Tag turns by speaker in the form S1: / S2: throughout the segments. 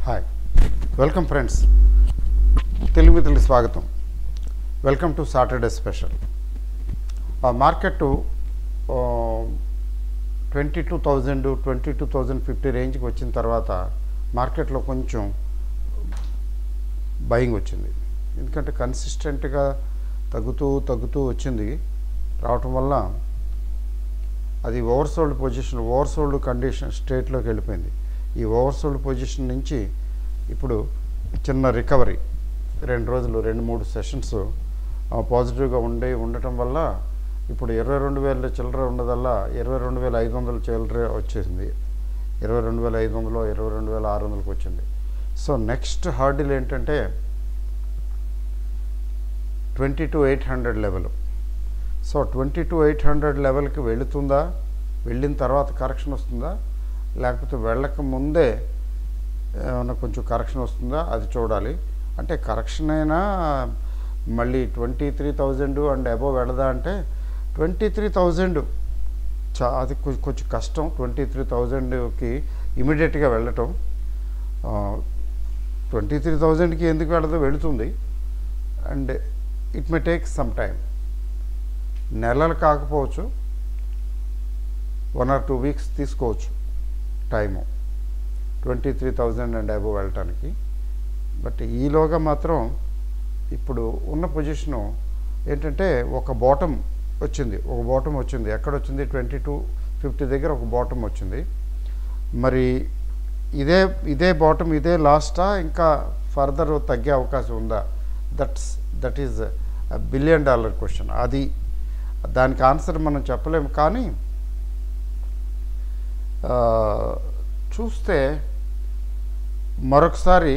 S1: Hi welcome friends, Telugu మిత్రులకి స్వాగతం. Welcome to Saturday special. Market 22,050 రేంజ్కి వచ్చిన తర్వాత మార్కెట్లో కొంచెం బయింగ్ వచ్చింది. ఎందుకంటే కన్సిస్టెంట్గా తగ్గుతూ వచ్చింది. రావటం వల్ల అది ఓవర్సోల్డ్ కండిషన్ స్టేట్లోకి వెళ్ళిపోయింది. ఈ ఓవర్సోల్డ్ పొజిషన్ నుంచి ఇప్పుడు చిన్న రికవరీ 2-3 సెషన్స్ పాజిటివ్గా ఉండటం వల్ల ఇప్పుడు 22,000 చిల్లర ఉన్నదల్లా 22,500 చిల్లర వచ్చేసింది. 22,500 22,600కి వచ్చింది. సో నెక్స్ట్ హార్డిల్ ఏంటంటే 22,800 లెవెల్. సో 22,800 లెవెల్కి వెళుతుందా, వెళ్ళిన తర్వాత కరెక్షన్ వస్తుందా, లేకపోతే వెళ్ళక ముందే ఏమైనా కొంచెం కరెక్షన్ వస్తుందా అది చూడాలి. అంటే కరెక్షన్ అయినా మళ్ళీ 23,000 అండ్ అబోవ్ వెళదా అంటే 23,000 అది కొంచెం కష్టం. 23,000కి ఇమీడియట్గా వెళ్ళటం. 23,000కి ఎందుకు వెళ్ళదు, వెళుతుంది. And it may take some time. నెలలు కాకపోవచ్చు, 1 or 2 వీక్స్ తీసుకోవచ్చు టైము 23,000 అండ్ అబోవ్ వెళ్ళటానికి. బట్ ఈలోగా మాత్రం ఇప్పుడు ఉన్న పొజిషను ఏంటంటే ఒక బాటమ్ వచ్చింది. ఎక్కడ వచ్చింది? 2250 దగ్గర ఒక బాటమ్ వచ్చింది. మరి ఇదే బాటమ్, ఇదే లాస్టా, ఇంకా ఫర్దర్ తగ్గే అవకాశం ఉందా? That is $1 billion question. అది దానికి ఆన్సర్ మనం చెప్పలేము. కానీ చూస్తే మరొకసారి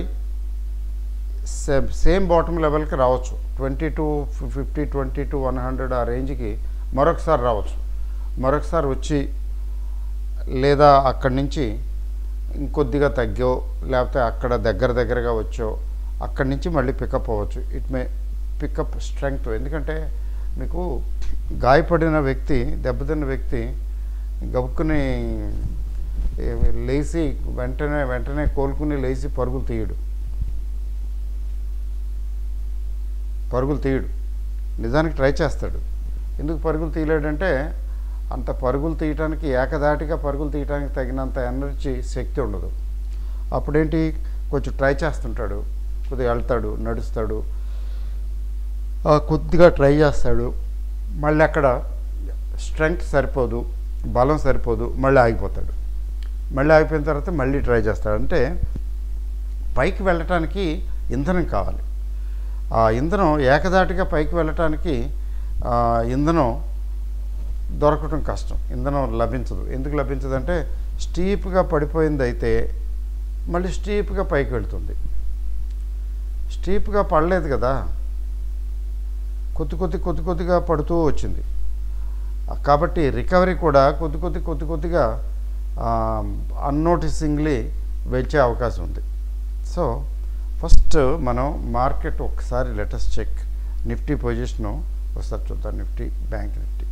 S1: సేమ్ బాటమ్ లెవెల్కి రావచ్చు. 2250 22,100 ఆ రేంజ్కి మరొకసారి రావచ్చు. మరొకసారి వచ్చి లేదా అక్కడి నుంచి ఇంకొద్దిగా తగ్గో, లేకపోతే అక్కడ దగ్గరగా వచ్చో అక్కడి నుంచి మళ్ళీ పికప్ అవ్వచ్చు. It may pickup strength. ఎందుకంటే మీకు గాయపడిన వ్యక్తి, దెబ్బతిన్న వ్యక్తి గబుక్కుని లేచి వెంటనే కోలుకుని లేచి పరుగులు తీయడు. నిజానికి ట్రై చేస్తాడు. ఎందుకు పరుగులు తీయలేడంటే అంత పరుగులు తీయటానికి, ఏకదాటిగా పరుగులు తీయటానికి తగినంత ఎనర్జీ, శక్తి ఉండదు. అప్పుడేంటి, కొంచెం ట్రై చేస్తుంటాడు, కొద్దిగా వెళ్తాడు, నడుస్తాడు, కొద్దిగా ట్రై చేస్తాడు. మళ్ళీ అక్కడ స్ట్రెంగ్త్ సరిపోదు, బలం సరిపోదు, మళ్ళీ ఆగిపోతాడు. మళ్ళీ ఆగిపోయిన తర్వాత మళ్ళీ ట్రై చేస్తాడు. అంటే పైకి వెళ్ళటానికి ఇంధనం కావాలి. ఆ ఇంధనం ఏకదాటిగా పైకి వెళ్ళటానికి ఇంధనం దొరకటం కష్టం, ఇంధనం లభించదు. ఎందుకు లభించదంటే స్టీప్గా పడిపోయింది అయితే మళ్ళీ స్టీప్గా పైకి వెళ్తుంది. స్టీప్గా పడలేదు కదా, కొద్దిగా పడుతూ వచ్చింది. కాబట్టి రికవరీ కూడా కొద్దిగా అన్నోటిసింగ్లీ వచ్చే అవకాశం ఉంది. సో ఫస్ట్ మనం మార్కెట్ ఒకసారి లెటెస్ట్ చెక్. నిఫ్టీ పొజిషను ఒకసారి చూద్దాం. బ్యాంక్ నిఫ్టీ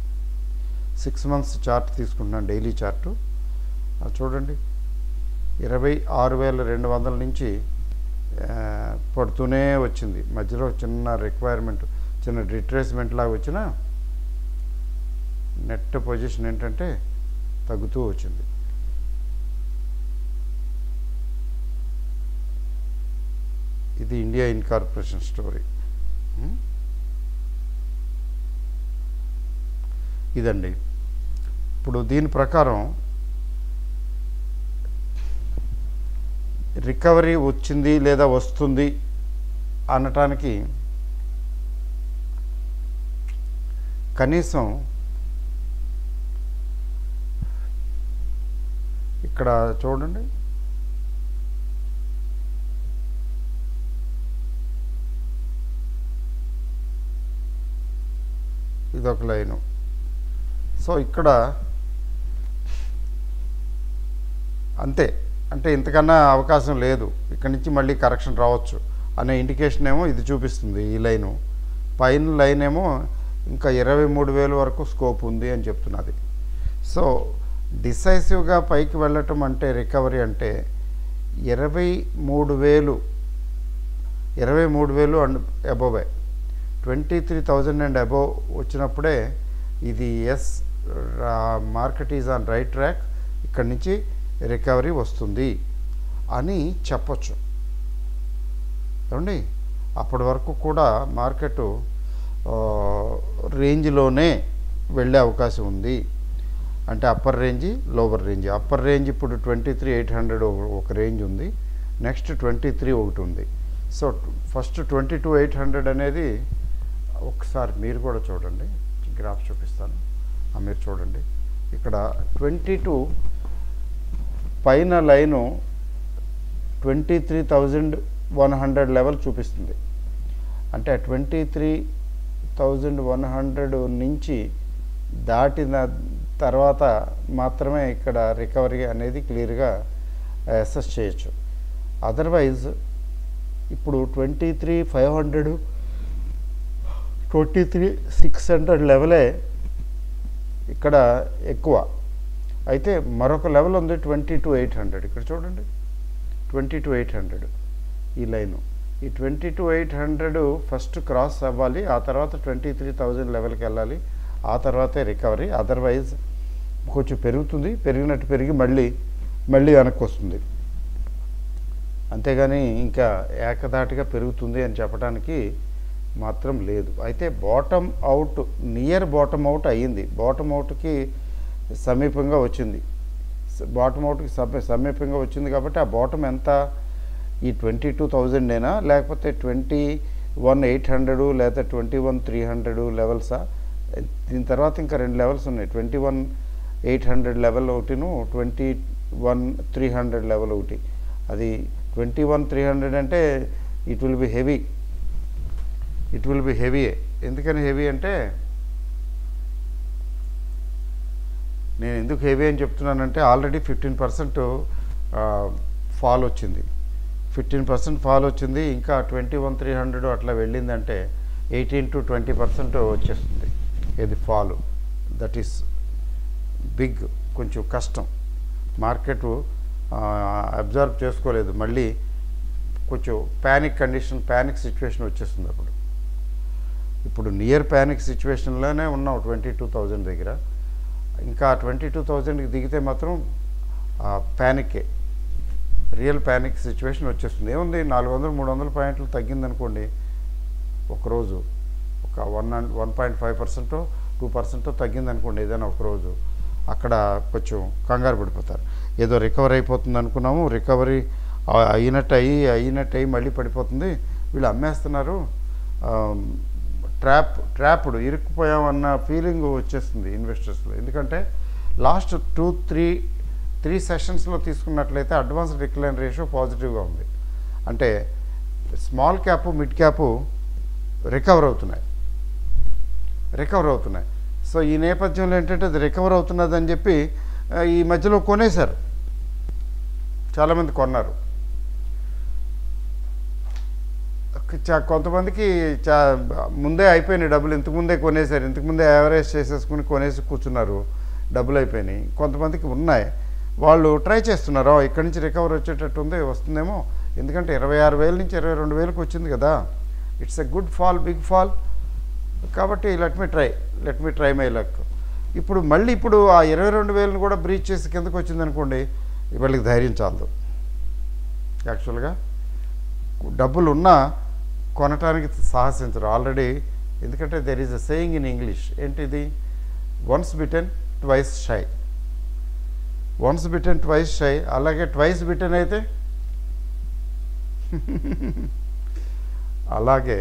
S1: 6 months చార్ట్ తీసుకుంటున్నాను, డైలీ చార్టు. చూడండి, 26,200 నుంచి పడుతూనే వచ్చింది. మధ్యలో చిన్న రిక్వైర్మెంట్, చిన్న రిట్రేస్మెంట్ లాగా వచ్చిన నెట్ పొజిషన్ ఏంటంటే తగ్గుతూ వచ్చింది. ఇది ఇండియా ఇన్కార్పొరేషన్ స్టోరీ. ఇదండి. ఇప్పుడు దీని ప్రకారం రికవరీ వచ్చింది లేదా వస్తుంది అనటానికి కనీసం ఇక్కడ చూడండి, ఇదొక లైను. సో ఇక్కడ అంతే, అంటే ఇంతకన్నా అవకాశం లేదు, ఇక్కడి నుంచి మళ్ళీ కరెక్షన్ రావచ్చు అనే ఇండికేషన్ ఏమో ఇది చూపిస్తుంది. ఈ లైను పైన లైన్ ఏమో ఇంకా 23,000 వరకు స్కోప్ ఉంది అని చెప్తున్నది. సో డిసైసివ్గా పైకి వెళ్ళటం అంటే, రికవరీ అంటే 23,000 అండ్ అబోవ్ 23,000 అండ్ అబోవ్ వచ్చినప్పుడే ఇది market is on right track, ఇక్కడి నుంచి రికవరీ వస్తుంది అని చెప్పొచ్చు. ఏమండి, అప్పటి వరకు కూడా మార్కెట్ రేంజ్లోనే వెళ్ళే అవకాశం ఉంది. అంటే upper range, lower range. Upper range ఇప్పుడు 23,800 ఒక రేంజ్ ఉంది, నెక్స్ట్ 23 ఒకటి ఉంది. సో ఫస్ట్ 22,800 అనేది ఒకసారి మీరు కూడా చూడండి, గ్రాఫ్ చూపిస్తాను, మీరు చూడండి. ఇక్కడ 22 పైన లైను 23,100 లెవెల్ చూపిస్తుంది. అంటే 23,100 నుంచి దాటిన తర్వాత మాత్రమే ఇక్కడ రికవరీ అనేది క్లియర్గా అసెస్ చేయొచ్చు. అదర్వైజ్ ఇప్పుడు 23,500 23,600 లెవెలే ఇక్కడ ఎక్కువ. అయితే మరొక లెవెల్ ఉంది 22,800. ఇక్కడ చూడండి, 22,800 ఈ లైను. ఈ 22,800 ఫస్ట్ క్రాస్ అవ్వాలి, ఆ తర్వాత 23,000 లెవెల్కి వెళ్ళాలి, ఆ తర్వాతే రికవరీ. అదర్వైజ్ కొంచెం పెరుగుతుంది, పెరిగినట్టు పెరిగి మళ్ళీ వెనక్కి వస్తుంది. అంతేగాని ఇంకా ఏకధాటిగా పెరుగుతుంది అని చెప్పడానికి మాత్రం లేదు. అయితే bottom out, near bottom out అయ్యింది, బాటమ్ అవుట్కి సమీపంగా వచ్చింది. బాటమ్ అవుట్కి సమీపంగా వచ్చింది కాబట్టి ఆ బాటమ్ ఎంత, ఈ 22,000 లేకపోతే 21,800 లేకపోతే 21,300 లెవెల్సా? దీని తర్వాత ఇంకా 2 లెవెల్స్ ఉన్నాయి, 21,800 లెవెల్ ఒకటిను 21,300 లెవెల్ ఒకటి. అది 21,300 అంటే ఇట్ విల్ బి హెవీ, ఎందుకని హెవీ అంటే, నేను ఎందుకు హెవీ అని చెప్తున్నానంటే ఆల్రెడీ 15% ఫాల్ వచ్చింది, 15% ఫాల్ వచ్చింది. ఇంకా 21,300 అట్లా వెళ్ళిందంటే 18 to 20% వచ్చేస్తుంది ఇది ఫాలు. దట్ ఈస్ బిగ్, కొంచెం కష్టం. మార్కెట్ అబ్జర్వ్ చేసుకోలేదు, మళ్ళీ కొంచెం ప్యానిక్ సిచ్యువేషన్ వచ్చేస్తుంది. ఇప్పుడు నియర్ ప్యానిక్ సిచ్యువేషన్లోనే ఉన్నాం 22,000 దగ్గర. ఇంకా 22,000కి దిగితే మాత్రం ప్యానిక్కే, రియల్ ప్యానిక్ సిచ్యువేషన్ వచ్చేస్తుంది. ఏముంది, 400-300 పాయింట్లు తగ్గిందనుకోండి ఒకరోజు, ఒక 1.5% 2% తగ్గిందనుకోండి ఏదైనా ఒకరోజు, అక్కడ కొంచెం కంగారు పడిపోతారు. ఏదో రికవరీ అయిపోతుంది అనుకున్నాము, రికవరీ అయినట్టు అయ్యి మళ్ళీ పడిపోతుంది, వీళ్ళు అమ్మేస్తున్నారు, ట్రాప్డ్ ఇరుక్కుపోయామన్న ఫీలింగ్ వచ్చేస్తుంది ఇన్వెస్టర్స్లో. ఎందుకంటే లాస్ట్ 2-3 సెషన్స్లో తీసుకున్నట్లయితే అడ్వాన్స్ డిక్లైన్ రేషియో పాజిటివ్గా ఉంది. అంటే small cap, mid cap recover అవుతున్నాయి. సో ఈ నేపథ్యంలో ఏంటంటే అది రికవర్ అవుతున్నదని చెప్పి ఈ మధ్యలో కొనేశారు, చాలామంది కొన్నారు. కొంతమందికి ముందే అయిపోయినాయి డబ్బులు, ఇంతకుముందే కొనేశారు, ఇంతకుముందే యావరేజ్ చేసేసుకుని కొనేసి కూర్చున్నారు, డబ్బులు అయిపోయినాయి. కొంతమందికి ఉన్నాయి, వాళ్ళు ట్రై చేస్తున్నారు, ఇక్కడి నుంచి రికవర్ వచ్చేటట్టు ఉంది, వస్తుందేమో, ఎందుకంటే 26,000 నుంచి 22,000కి వచ్చింది కదా. It's a good fall, big fall. కాబట్టి let me try my luck. ఇప్పుడు మళ్ళీ ఆ 22,000ని కూడా బ్రీచ్ చేసి కిందకు వచ్చింది అనుకోండి, వీళ్ళకి ధైర్యం చాలదు యాక్చువల్గా. డబ్బులు ఉన్నా కొనటానికి సాహసించరు ఆల్రెడీ. ఎందుకంటే there is a saying in English, ఏంటిది, వన్స్ బిటెన్ ట్వైస్ షై. అలాగే ట్వైస్ బిటెన్ అయితే అలాగే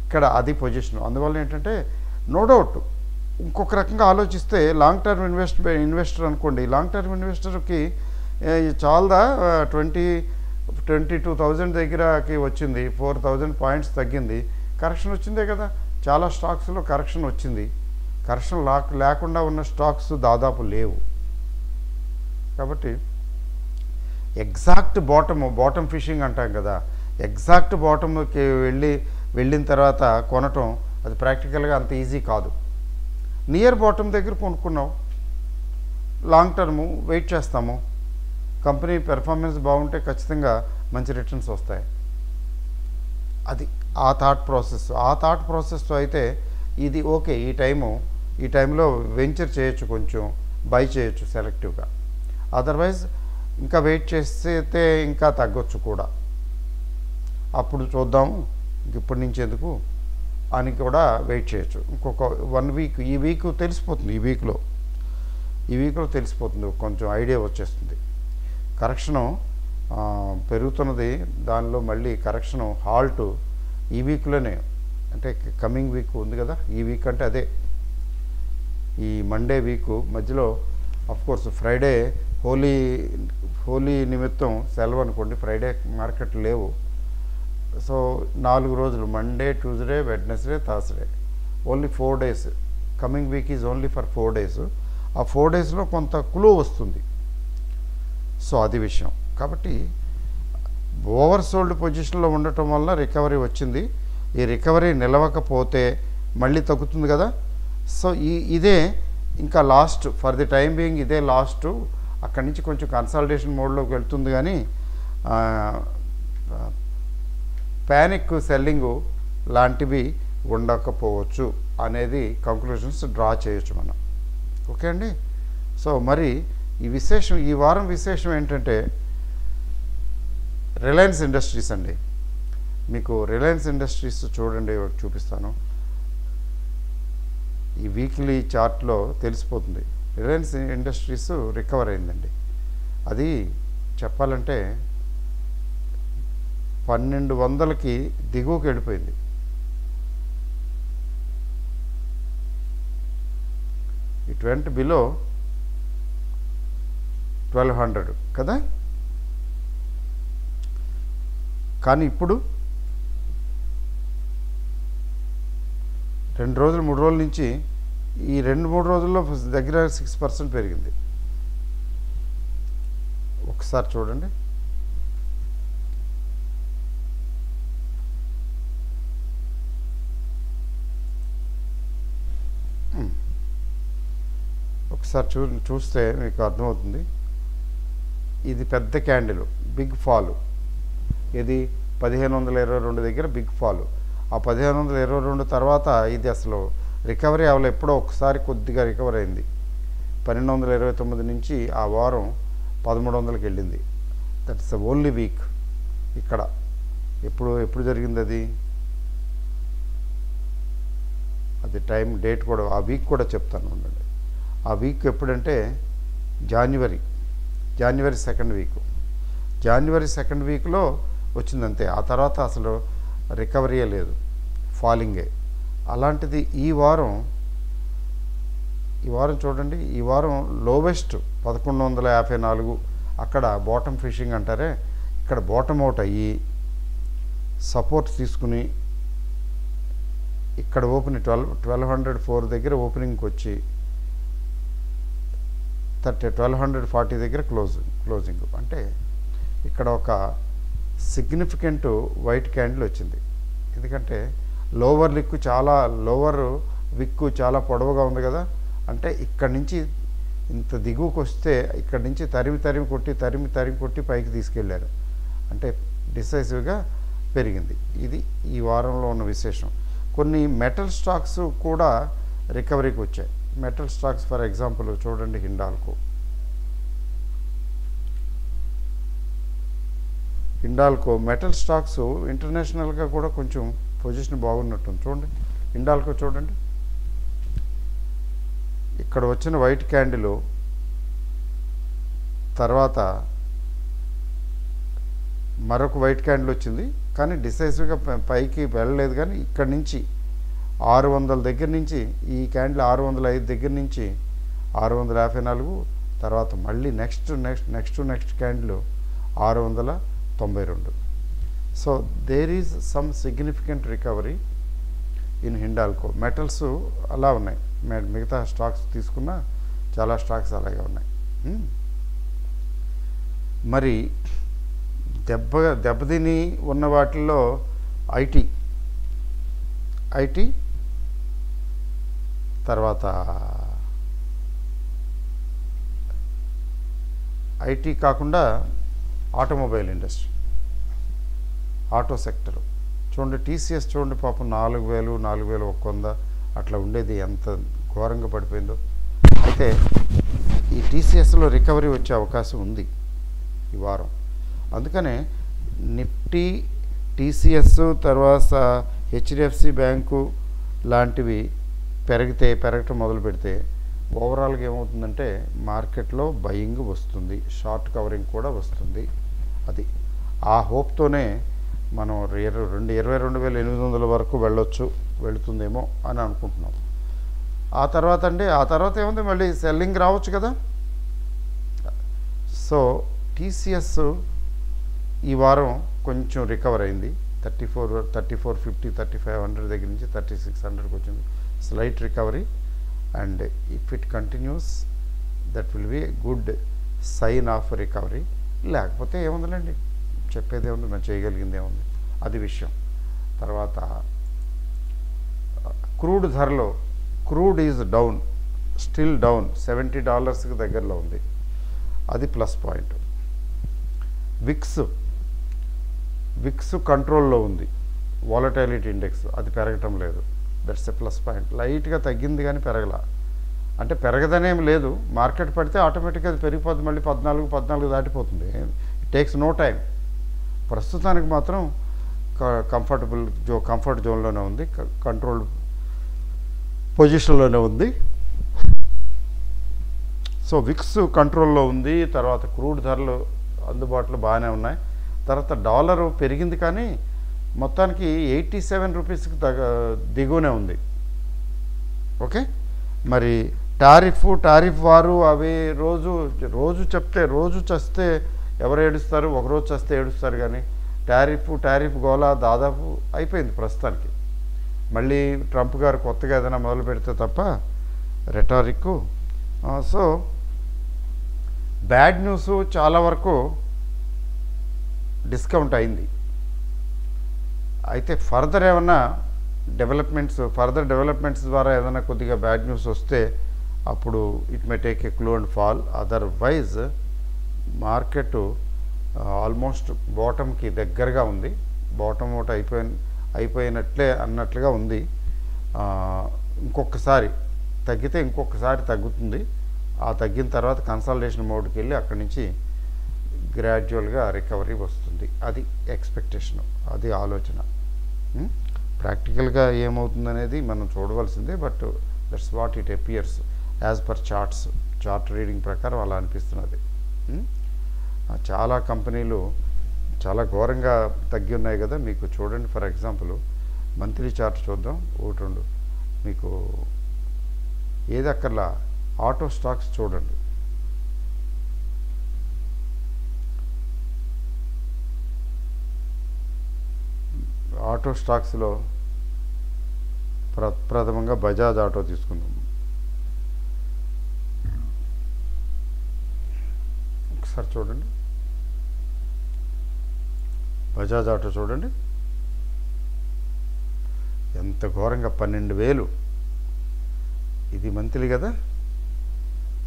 S1: ఇక్కడ అది పొజిషన్. అందువల్ల ఏంటంటే నో డౌట్ ఇంకొక రకంగా ఆలోచిస్తే లాంగ్ టర్మ్ ఇన్వెస్టర్ అనుకోండి, లాంగ్ టర్మ్ ఇన్వెస్టర్కి చాలదా 22,000 దగ్గరకి వచ్చింది, 4,000 పాయింట్స్ తగ్గింది, కరెక్షన్ వచ్చిందే కదా. చాలా స్టాక్స్లో కరెక్షన్ వచ్చింది, కరెక్షన్ లేకుండా ఉన్న స్టాక్స్ దాదాపు లేవు. కాబట్టి ఎగ్జాక్ట్ బాటమ్ ఫిషింగ్ అంటాం కదా, ఎగ్జాక్ట్ బాటమ్కి వెళ్ళిన తర్వాత కొనటం అది ప్రాక్టికల్గా అంత ఈజీ కాదు. నియర్ బాటమ్ దగ్గర కొనుక్కున్నాం, లాంగ్ టర్ము వెయిట్ చేస్తాము, కంపెనీ పెర్ఫార్మెన్స్ బాగుంటే ఖచ్చితంగా మంచి రిటర్న్స్ వస్తాయి. అది ఆ థాట్ ప్రాసెస్తో అయితే ఇది ఓకే, ఈ టైంలో వెంచర్ చేయొచ్చు, కొంచెం బై చేయొచ్చు సెలెక్టివ్గా. అదర్వైజ్ ఇంకా వెయిట్ చేస్తే ఇంకా తగ్గొచ్చు కూడా. అప్పుడు చూద్దాము, ఇప్పటి నుంచి ఎందుకు అని కూడా వెయిట్ చేయొచ్చు. ఇంకొక 1 వీక్, ఈ వీక్ తెలిసిపోతుంది, ఈ వీక్లో తెలిసిపోతుంది, కొంచెం ఐడియా వచ్చేస్తుంది. కరెక్షను పెరుగుతున్నది, దానిలో మళ్ళీ కరెక్షను హాల్ట్ ఈ వీక్లోనే, అంటే కమింగ్ వీక్ ఉంది కదా, ఈ వీక్ అంటే అదే ఈ మండే వీకు మధ్యలో. కోర్స్ ఫ్రైడే హోలీ నిమిత్తం సెలవు అనుకోండి, ఫ్రైడే మార్కెట్ లేవు. సో 4 రోజులు, Monday, Tuesday, Wednesday, Thursday, only 4 days. Coming week is only for 4 days. ఆ 4 daysలో కొంత క్లూ వస్తుంది. సో అది విషయం. కాబట్టి ఓవర్ సోల్డ్ పొజిషన్లో ఉండటం వల్ల రికవరీ వచ్చింది. ఈ రికవరీ నిలవకపోతే మళ్ళీ తగ్గుతుంది కదా. సో ఇదే ఇంకా last, for the time being ఇదే లాస్ట్. అక్కడి నుంచి కొంచెం కన్సాలిడేషన్ మోడ్లోకి వెళ్తుంది, కానీ ప్యానిక్ సెల్లింగు లాంటివి ఉండకపోవచ్చు అనేది కంక్లూషన్స్ డ్రా చేయొచ్చు మనం. ఓకే అండి. సో మరి ఈ వారం విశేషం ఏంటంటే రిలయన్స్ ఇండస్ట్రీస్ అండి. మీకు రిలయన్స్ ఇండస్ట్రీస్ చూడండి, చూపిస్తాను. ఈ వీక్లీ చార్ట్లో తెలిసిపోతుంది. రిలయన్స్ ఇండస్ట్రీస్ రికవర్ అయిందండి. అది చెప్పాలంటే 1200కి దిగువకి వెళ్ళిపోయింది. ఇట్ వెంట్ బిలో 1200 కదా. కానీ ఇప్పుడు 2 రోజులు 3 రోజుల నుంచి, ఈ 2-3 రోజుల్లో దగ్గర 6% పెరిగింది. ఒకసారి చూడండి. ఒకసారి చూస్తే మీకు అర్థమవుతుంది. ఇది పెద్ద క్యాండిల్, బిగ్ ఫాలు. ఇది 1522 దగ్గర బిగ్ ఫాలు. ఆ 1522 తర్వాత ఇది అసలు రికవరీ అవ్వలే. ఎప్పుడో ఒకసారి కొద్దిగా రికవర్ అయింది. 1229 నుంచి ఆ వారం 1300కి వెళ్ళింది. That's the only week. ఇక్కడ ఎప్పుడు జరిగింది అది టైం డేట్ కూడా, ఆ వీక్ కూడా చెప్తాను ఉండండి. ఆ వీక్ ఎప్పుడంటే జనవరి 2nd వీక్. జనవరి 2nd వీక్లో వచ్చిందంతే. ఆ తర్వాత అసలు రికవరీయే లేదు, ఫాలింగే. అలాంటిది ఈ వారం చూడండి. ఈ వారం లోవెస్ట్ 1154. అక్కడ బాటమ్ ఫిషింగ్ అంటారే, ఇక్కడ బాటమ్ అవుట్ అయ్యి సపోర్ట్ తీసుకుని ఇక్కడ 1204 దగ్గర ఓపెనింగ్కి వచ్చి 1240 దగ్గర క్లోజింగ్. అంటే ఇక్కడ ఒక సిగ్నిఫికెంట్ వైట్ క్యాండిల్ వచ్చింది. ఎందుకంటే లోవర్ విక్కు చాలా పొడవుగా ఉంది కదా. అంటే ఇక్కడి నుంచి ఇంత దిగువకు వస్తే ఇక్కడి నుంచి తరిమి కొట్టి పైకి తీసుకెళ్ళారు. అంటే డిసైసివ్గా పెరిగింది. ఇది ఈ వారంలో ఉన్న విశేషం. కొన్ని మెటల్ స్టాక్స్ కూడా రికవరీకి వచ్చాయి. మెటల్ స్టాక్స్ ఫర్ ఎగ్జాంపుల్ చూడండి, హిండాల్కో మెటల్ స్టాక్స్ ఇంటర్నేషనల్గా కూడా కొంచెం పొజిషన్ బాగున్నట్టుంది. చూడండి, హిండాల్కో చూడండి. ఇక్కడ వచ్చిన వైట్ క్యాండిల్ తర్వాత మరొక వైట్ క్యాండిల్ వచ్చింది, కానీ డిసైసివ్గా పైకి వెళ్ళలేదు. కానీ ఇక్కడి నుంచి 600 దగ్గర నుంచి ఈ క్యాండిల్ 605 దగ్గర నుంచి 654, తర్వాత మళ్ళీ next candle 692. So there is some significant recovery in Hindalco. Metals అలా ఉన్నాయి. మిగతా స్టాక్స్ తీసుకున్న చాలా స్టాక్స్ అలాగే ఉన్నాయి. మరి దెబ్బతిని ఉన్న వాటిల్లో ఐటీ తర్వాత ఐటీ కాకుండా ఆటోమొబైల్ ఇండస్ట్రీ, ఆటో సెక్టర్ చూడండి. టీసీఎస్ చూడండి పాపం 4,000 4,100 అట్లా ఉండేది, ఎంత ఘోరంగా పడిపోయిందో. అయితే ఈ టీసీఎస్లో రికవరీ వచ్చే అవకాశం ఉంది ఈ వారం. అందుకనే నిఫ్టీ, టీసీఎస్, తర్వాత హెచ్డిఎఫ్సి బ్యాంకు లాంటివి పెరగటం మొదలు పెడితే ఓవరాల్గా ఏమవుతుందంటే మార్కెట్లో బయింగ్ వస్తుంది, షార్ట్ కవరింగ్ కూడా వస్తుంది. అది ఆ హోప్తోనే మనం 22,800 వరకు వెళుతుందేమో అని అనుకుంటున్నాం. ఆ తర్వాత ఏముంది, మళ్ళీ సెల్లింగ్ రావచ్చు కదా. సో టీసీఎస్ ఈ వారం కొంచెం రికవర్ అయింది. 3450 3500 దగ్గర నుంచి 3600కి వచ్చింది. Slight recovery. And if it continues that will be good sign of recovery. లేకపోతే ఏముందండి, చెప్పేది ఏముంది, మనం చేయగలిగింది ఏముంది, అది విషయం. తర్వాత క్రూడ్ ధరలో, crude is down, still down, $70కి దగ్గరలో ఉంది, అది ప్లస్ పాయింట్. విక్స్ కంట్రోల్లో ఉంది, వాలటైలిటీ ఇండెక్స్ అది పెరగటం లేదు, దట్స్ ఎ ప్లస్ పాయింట్. లైట్గా తగ్గింది కానీ పెరగల, అంటే పెరగదనేం లేదు. మార్కెట్ పడితే ఆటోమేటిక్గా అది పెరిగిపోతుంది, మళ్ళీ 14 దాటిపోతుంది. It takes no time. ప్రస్తుతానికి మాత్రం కంఫర్ట్ జోన్లోనే ఉంది, కంట్రోల్ పొజిషన్లోనే ఉంది. సో విక్స్ కంట్రోల్లో ఉంది. తర్వాత క్రూడ్ ధరలు అందుబాటులో బాగానే ఉన్నాయి. తర్వాత డాలరు పెరిగింది కానీ మొత్తానికి 87 రూపీస్కి దిగువనే ఉంది. ఓకే, మరి టారిఫ్ వారు అవి రోజు చెప్తే రోజు చస్తే ఎవరు ఏడుస్తారు, ఒకరోజు చస్తే ఏడుస్తారు. కానీ టారిఫ్ గోళ దాదాపు అయిపోయింది ప్రస్తుతానికి. మళ్ళీ ట్రంప్ గారు కొత్తగా ఏదైనా మొదలు పెడితే తప్ప రెటారిక్. సో బ్యాడ్ న్యూస్ చాలా వరకు డిస్కౌంట్ అయింది. అయితే ఫర్దర్ డెవలప్మెంట్స్ ద్వారా ఏదైనా కొద్దిగా బ్యాడ్ న్యూస్ వస్తే అప్పుడు it may take a clue and fall. Otherwise market almost బాటమ్కి దగ్గరగా ఉంది. బాటమ్ అవుట్ అయిపోయినట్లే అన్నట్లుగా ఉంది. ఇంకొకసారి తగ్గితే ఇంకొకసారి తగ్గుతుంది. ఆ తగ్గిన తర్వాత కన్సాలిడేషన్ మోడ్కి వెళ్ళి అక్కడి నుంచి గ్రాడ్యువల్గా రికవరీ వస్తుంది. అది ఎక్స్పెక్టేషను, అది ఆలోచన. ప్రాక్టికల్గా ఏమవుతుందనేది మనం చూడవలసిందే. But that's what it appears as per chart reading ప్రకారం అలా అనిపిస్తున్నది. చాలా కంపెనీలు చాలా ఘోరంగా తగ్గి ఉన్నాయి కదా. మీకు చూడండి, ఫర్ ఎగ్జాంపుల్ మంత్లీ చార్ట్ చూద్దాం. 1-2 మీకు ఏది అక్కర్లా ఆటో స్టాక్స్ చూడండి. ఆటో స్టాక్స్లో ప్రథమంగా బజాజ్ ఆటో తీసుకుందాం. ఒకసారి చూడండి, బజాజ్ ఆటో చూడండి ఎంత ఘోరంగా 12,000. ఇది మంత్లీ కదా,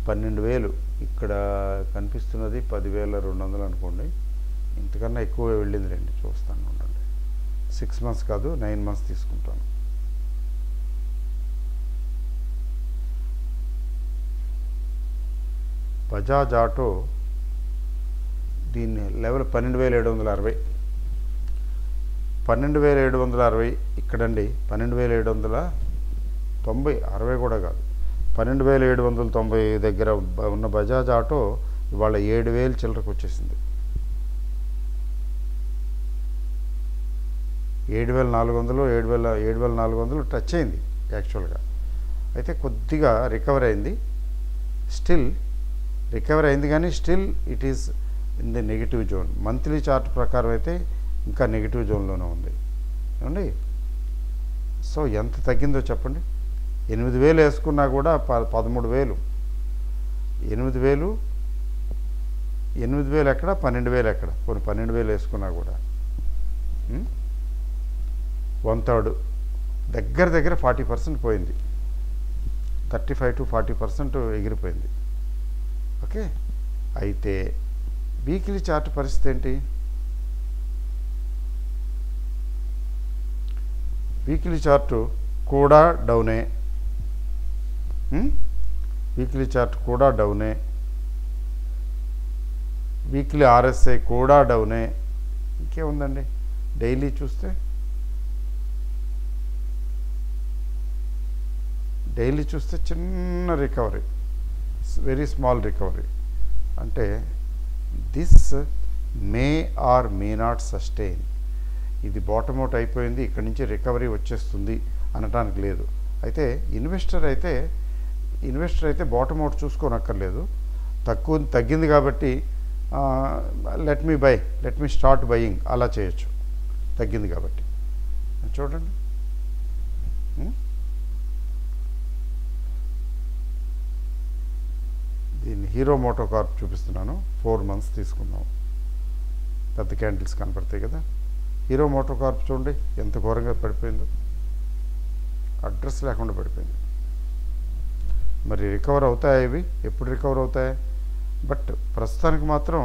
S1: 12,000. ఇక్కడ కనిపిస్తున్నది 10,200 అనుకోండి. ఇంతకన్నా ఎక్కువ వెళ్ళింది రండి, చూస్తాను ఉండండి. 6 months కాదు, 9 months తీసుకుంటాను. బజాజ్ ఆటో దీన్ని లెవెల్ 12,760. 12,760 ఇక్కడండి 12,790, 60 కూడా కాదు, 12,790 దగ్గర ఉన్న బజాజ్ ఆటో ఇవాళ 7,000 చిల్లరకు వచ్చేసింది. 7,400 7,400 టచ్ అయింది యాక్చువల్గా. అయితే కొద్దిగా రికవర్ అయింది. స్టిల్ రికవర్ అయింది కానీ still it is in the negative zone. Monthly chart ప్రకారం అయితే ఇంకా నెగిటివ్ జోన్లోనే ఉంది ఏమండి. సో ఎంత తగ్గిందో చెప్పండి. 8,000 వేసుకున్నా కూడా 13,000. 8,000 ఎక్కడ, 12,000 ఎక్కడ, కొన్ని 12,000 వేసుకున్నా కూడా 1/3 దగ్గర 40% పోయింది. 35 to 40% ఎగిరిపోయింది. ఓకే, అయితే వీక్లీ చార్ట్ పరిస్థితి ఏంటి? వీక్లీ చార్టు కూడా డౌనే, వీక్లీ చార్ట్ కూడా డౌనే, వీక్లీ ఆర్ఎస్ఐ కూడా డౌనే. ఇంకేముందండి? డైలీ చూస్తే చిన్న రికవరీ, వెరీ స్మాల్ రికవరీ. అంటే this may or may not sustain. ఇది బాటమ్ అవుట్ అయిపోయింది, ఇక్కడి నుంచి రికవరీ వచ్చేస్తుంది అనటానికి లేదు. అయితే ఇన్వెస్టర్ అయితే బాటమ్ అవుట్ చూసుకోనక్కర్లేదు. తగ్గింది కాబట్టి లెట్ మీ స్టార్ట్ బయింగ్ అలా చేయొచ్చు, తగ్గింది కాబట్టి. చూడండి, దీన్ని హీరో మోటో కార్ప్ చూపిస్తున్నాను. 4 months తీసుకున్నాం. పెద్ద క్యాండిల్స్ కనపడతాయి కదా. హీరో మోటో కార్ప్ చూడండి ఎంత ఘోరంగా పడిపోయిందో, అడ్రస్ లేకుండా పడిపోయింది. మరి రికవర్ అవుతాయి ఇవి? ఎప్పుడు రికవర్ అవుతాయి? బట్ ప్రస్తుతానికి మాత్రం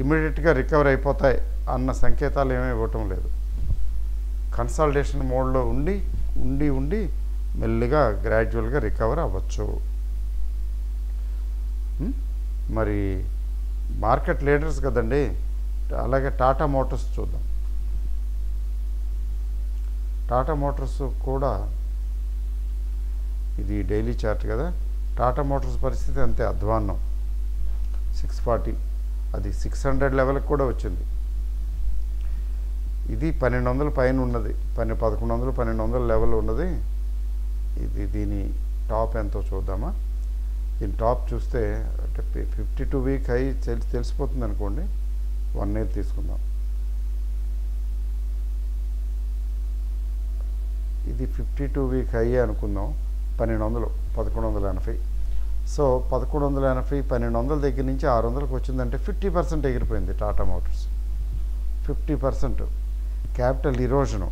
S1: ఇమ్మీడియట్గా రికవర్ అయిపోతాయి అన్న సంకేతాలు ఏమీ ఇవ్వటం లేదు. కన్సాలిడేషన్ మోడ్లో ఉండి మెల్లిగా గ్రాడ్యువల్గా రికవర్ అవ్వచ్చు. మరి మార్కెట్ లీడర్స్ కదండి. అలాగే టాటా మోటార్స్ చూద్దాం. టాటా మోటార్స్ కూడా ఇది డైలీ చార్ట్ కదా. టాటా మోటార్స్ పరిస్థితి అంతే అధ్వాన్నం. 640, అది 600 లెవెల్కి కూడా వచ్చింది. ఇది 1200 పైన ఉన్నది, 1100 1200 లెవెల్ ఉన్నది. దీని టాప్ ఎంతో చూద్దామా? దీని టాప్ చూస్తే అంటే 52 వీక్ హై తెలిసిపోతుంది అనుకోండి. 1 year తీసుకుందాం. ఇది 52 వీక్ హై అనుకుందాం. 1180. సో 1180 1200 దగ్గర నుంచి 600కి వచ్చిందంటే 50% ఎగిరిపోయింది టాటా మోటార్స్. 50% క్యాపిటల్ ఇరోజను,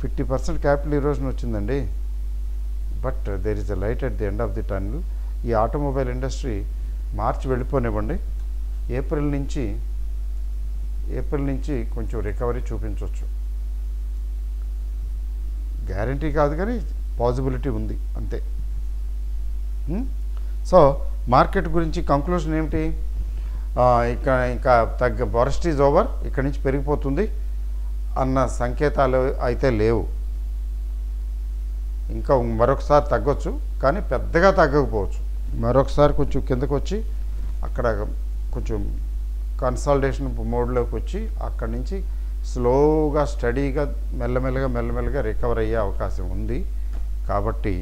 S1: 50% క్యాపిటల్ ఇరోజన్ వచ్చిందండి. But there is a light at the end of the tunnel. ఈ ఆటోమొబైల్ ఇండస్ట్రీ మార్చి వెళ్ళిపోనివ్వండి, ఏప్రిల్ నుంచి కొంచెం రికవరీ చూపించవచ్చు. గ్యారంటీ కాదు కానీ పాసిబిలిటీ ఉంది అంతే. సో మార్కెట్ గురించి కంక్లూషన్ ఏమిటి? ఇంకా వరస్ట్ ఈజ్ ఓవర్, ఇక్కడి నుంచి పెరిగిపోతుంది అన్న సంకేతాలు అయితే లేవు. ఇంకా మరొకసారి తగ్గొచ్చు కానీ పెద్దగా తగ్గకపోవచ్చు. మరొకసారి కొంచెం కిందకు వచ్చి అక్కడ కొంచెం కన్సాలిడేషన్ మోడ్లోకి వచ్చి అక్కడి నుంచి స్లోగా స్టడీగా మెల్లమెల్లగా రికవర్ అయ్యే అవకాశం ఉంది. కాబట్టి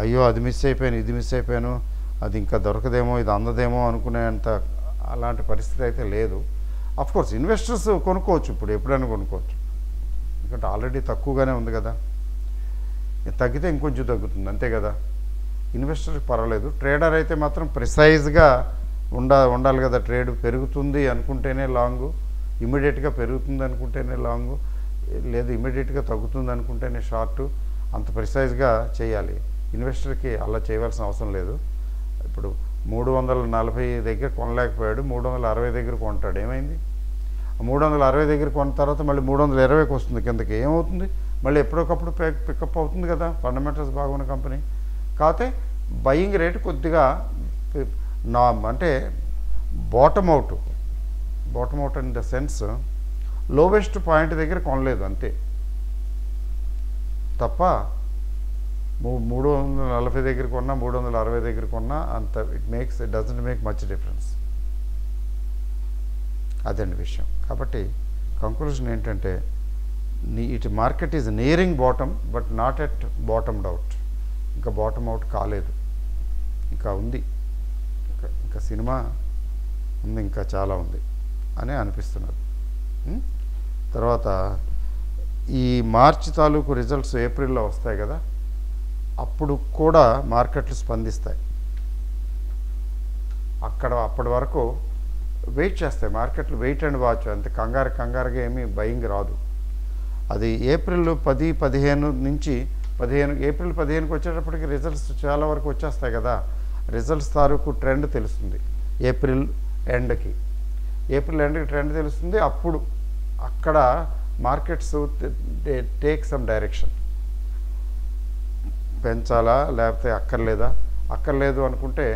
S1: అయ్యో అది మిస్ అయిపోయాను, ఇది మిస్ అయిపోయాను, అది ఇంకా దొరకదేమో, ఇది అందదేమో అనుకునేంత అలాంటి పరిస్థితి అయితే లేదు. అఫ్కోర్స్ ఇన్వెస్టర్స్ కొనుక్కోవచ్చు, ఇప్పుడు ఎప్పుడైనా కొనుక్కోవచ్చు, ఎందుకంటే ఆల్రెడీ తక్కువగానే ఉంది కదా. తగ్గితే ఇంకొంచెం తగ్గుతుంది అంతే కదా. ఇన్వెస్టర్కి పర్వాలేదు. ట్రేడర్ అయితే మాత్రం ప్రిసైజ్గా ఉండాలి కదా. ట్రేడ్ పెరుగుతుంది అనుకుంటేనే లాంగు, ఇమ్మీడియట్గా పెరుగుతుంది అనుకుంటేనే లాంగు, లేదు ఇమ్మీడియట్గా తగ్గుతుంది అనుకుంటేనే షార్టు. అంత ప్రిసైజ్గా చేయాలి. ఇన్వెస్టర్కి అలా చేయవలసిన అవసరం లేదు. ఇప్పుడు 340 దగ్గర కొనలేకపోయాడు, 360 దగ్గర కొంటాడు. ఏమైంది? 360 దగ్గర కొన్న తర్వాత మళ్ళీ 320కి వస్తుంది కిందకి. ఏమవుతుంది? మళ్ళీ ఎప్పటికప్పుడు పికప్ అవుతుంది కదా. ఫండమెంటల్స్ బాగున్న కంపెనీ. కాకపోతే బయింగ్ రేట్ కొద్దిగా అంటే bottom out in the sense lowest point దగ్గర కొనలేదు అంతే తప్ప 340 దగ్గర కొన్నా 360 దగ్గర కొన్నా అంత it doesn't make much difference. అదండి విషయం. కాబట్టి కంక్లూజన్ ఏంటంటే market is nearing bottom but not at bottomed out. ఇంకా బాటమ్ అవుట్ కాలేదు, ఇంకా ఉంది, ఇంకా సినిమా ఉంది, ఇంకా చాలా ఉంది అని అనిపిస్తున్నది. తర్వాత ఈ మార్చి తాలూకు రిజల్ట్స్ ఏప్రిల్లో వస్తాయి కదా, అప్పుడు కూడా మార్కెట్లు స్పందిస్తాయి. అప్పటి వరకు వెయిట్ చేస్తాయి మార్కెట్లు. Wait and watch. అంతే, కంగారుగా ఏమీ బయింగ్ రాదు. అది ఏప్రిల్ 10-15 నుంచి ఏప్రిల్ 15కి వచ్చేటప్పటికి రిజల్ట్స్ చాలా వరకు వచ్చేస్తాయి కదా. రిజల్ట్స్ తాలూకు ట్రెండ్ తెలుస్తుంది. ఏప్రిల్ ఎండ్కి ట్రెండ్ తెలుస్తుంది. అప్పుడు అక్కడ మార్కెట్స్ టేక్ సమ్ డైరెక్షన్, పెంచాలా లేకపోతే అక్కర్లేదు అనుకుంటే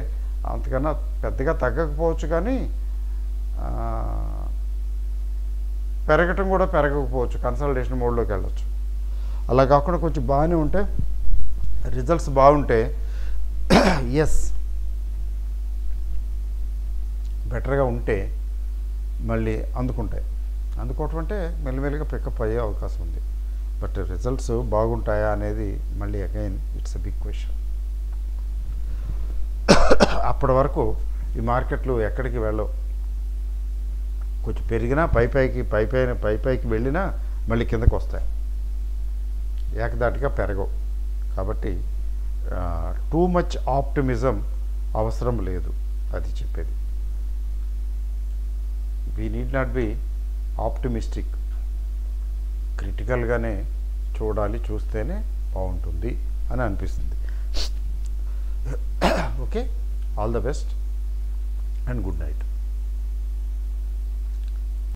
S1: అంతకన్నా పెద్దగా తగ్గకపోవచ్చు, కానీ పెరగటం కూడా పెరగకపోవచ్చు, కన్సల్టేషన్ మోడ్లోకి వెళ్ళచ్చు. అలా కాకుండా కొంచెం బాగానే ఉంటే, రిజల్ట్స్ బాగుంటే ఎస్ బెటర్గా ఉంటే మళ్ళీ అందుకోవటం అంటే మెల్లిమెల్లిగా పికప్ అయ్యే అవకాశం ఉంది. బట్ రిజల్ట్స్ బాగుంటాయా అనేది మళ్ళీ again it's a big question. అప్పటి వరకు ఈ మార్కెట్లు ఎక్కడికి వెళ్ళవు. కొంచెం పెరిగినా పైపైకి వెళ్ళినా మళ్ళీ కిందకు వస్తాయి, ఏకదాటిగా పెరగవు. కాబట్టి టూ మచ్ ఆప్టిమిజం అవసరం లేదు, అది చెప్పేది. We need not be optimistic, క్రిటికల్గానే చూస్తేనే బాగుంటుంది అని అనిపిస్తుంది. Okay, all the best and good night.